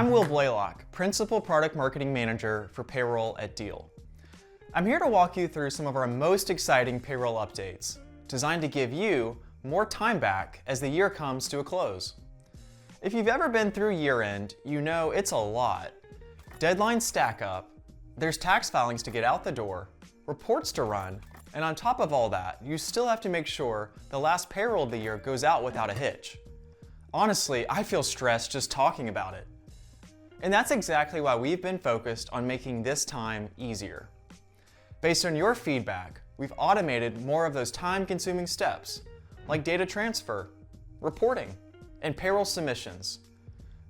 I'm Will Blaylock, Principal Product Marketing Manager for Payroll at Deel. I'm here to walk you through some of our most exciting payroll updates, designed to give you more time back as the year comes to a close. If you've ever been through year-end, you know it's a lot. Deadlines stack up, there's tax filings to get out the door, reports to run, and on top of all that, you still have to make sure the last payroll of the year goes out without a hitch. Honestly, I feel stressed just talking about it. And that's exactly why we've been focused on making this time easier. Based on your feedback, we've automated more of those time-consuming steps, like data transfer, reporting, and payroll submissions.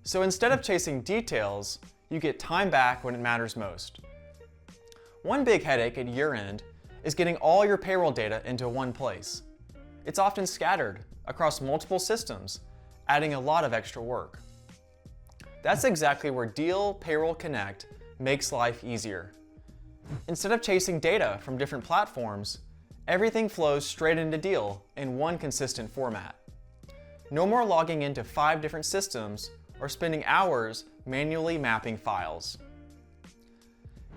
So instead of chasing details, you get time back when it matters most. One big headache at year-end is getting all your payroll data into one place. It's often scattered across multiple systems, adding a lot of extra work. That's exactly where Deel Payroll Connect makes life easier. Instead of chasing data from different platforms, everything flows straight into Deel in one consistent format. No more logging into 5 different systems or spending hours manually mapping files.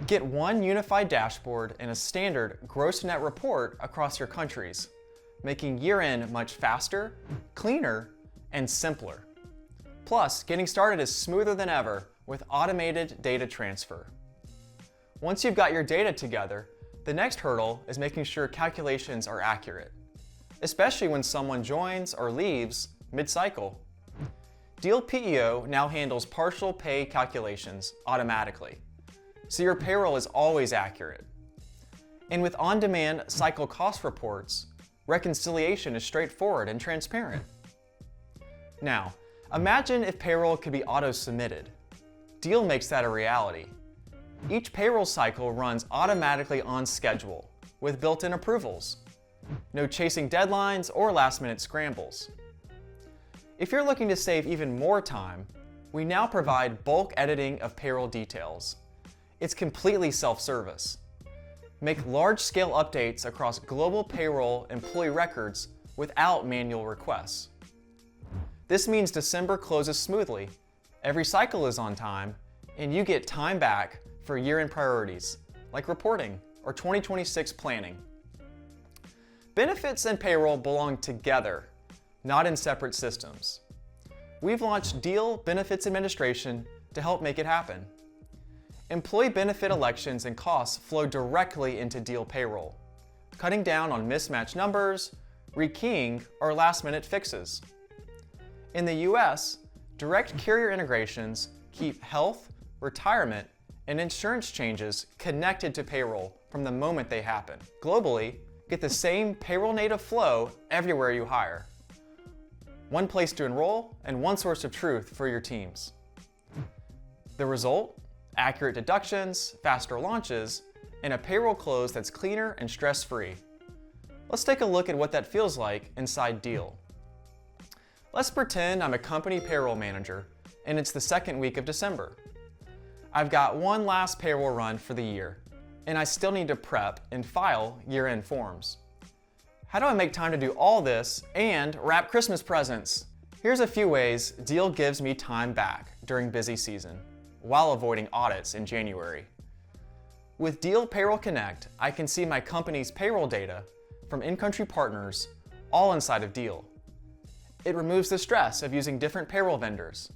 Get one unified dashboard and a standard gross net report across your countries, making year-end much faster, cleaner, and simpler. Plus, getting started is smoother than ever with automated data transfer. Once you've got your data together, the next hurdle is making sure calculations are accurate, especially when someone joins or leaves mid-cycle. Deel PEO now handles partial pay calculations automatically, so your payroll is always accurate. And with on-demand cycle cost reports, reconciliation is straightforward and transparent. Now, imagine if payroll could be auto-submitted. Deel makes that a reality. Each payroll cycle runs automatically on schedule with built-in approvals. No chasing deadlines or last-minute scrambles. If you're looking to save even more time, we now provide bulk editing of payroll details. It's completely self-service. Make large-scale updates across global payroll employee records without manual requests. This means December closes smoothly, every cycle is on time, and you get time back for year-end priorities, like reporting or 2026 planning. Benefits and payroll belong together, not in separate systems. We've launched Deel Benefits Administration to help make it happen. Employee benefit elections and costs flow directly into Deel Payroll, cutting down on mismatched numbers, rekeying, or last-minute fixes. In the US, direct carrier integrations keep health, retirement, and insurance changes connected to payroll from the moment they happen. Globally, get the same payroll native flow everywhere you hire. One place to enroll and one source of truth for your teams. The result? Accurate deductions, faster launches, and a payroll close that's cleaner and stress-free. Let's take a look at what that feels like inside Deel. Let's pretend I'm a company payroll manager and it's the second week of December. I've got one last payroll run for the year, and I still need to prep and file year-end forms. How do I make time to do all this and wrap Christmas presents? Here's a few ways Deel gives me time back during busy season, while avoiding audits in January. With Deel Payroll Connect, I can see my company's payroll data from in-country partners all inside of Deel. It removes the stress of using different payroll vendors.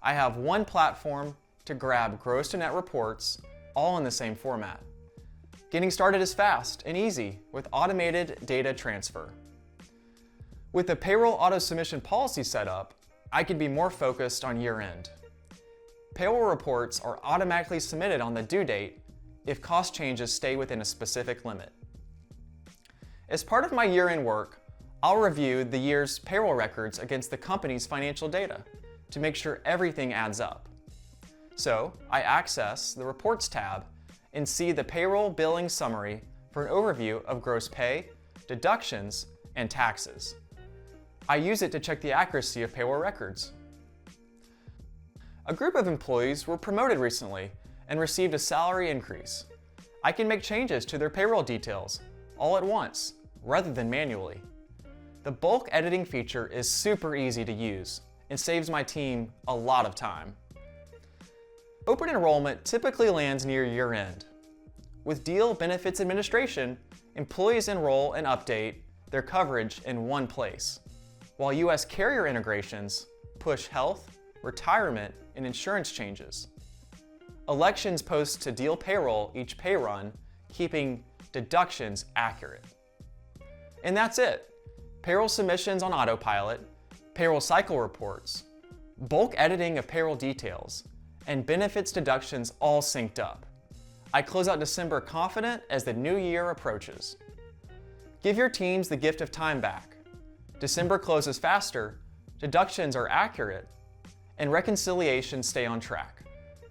I have one platform to grab gross to net reports, all in the same format. Getting started is fast and easy with automated data transfer. With the payroll auto submission policy set up, I can be more focused on year-end. Payroll reports are automatically submitted on the due date if cost changes stay within a specific limit. As part of my year-end work, I'll review the year's payroll records against the company's financial data to make sure everything adds up. So I access the Reports tab and see the payroll billing summary for an overview of gross pay, deductions, and taxes. I use it to check the accuracy of payroll records. A group of employees were promoted recently and received a salary increase. I can make changes to their payroll details all at once, rather than manually. The bulk editing feature is super easy to use and saves my team a lot of time. Open enrollment typically lands near year-end. With Deel Benefits Administration, employees enroll and update their coverage in one place, while U.S. carrier integrations push health, retirement, and insurance changes. Elections post to Deel Payroll each pay run, keeping deductions accurate. And that's it. Payroll submissions on autopilot, payroll cycle reports, bulk editing of payroll details, and benefits deductions all synced up. I close out December confident as the new year approaches. Give your teams the gift of time back. December closes faster, deductions are accurate, and reconciliations stay on track.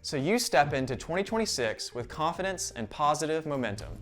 So you step into 2026 with confidence and positive momentum.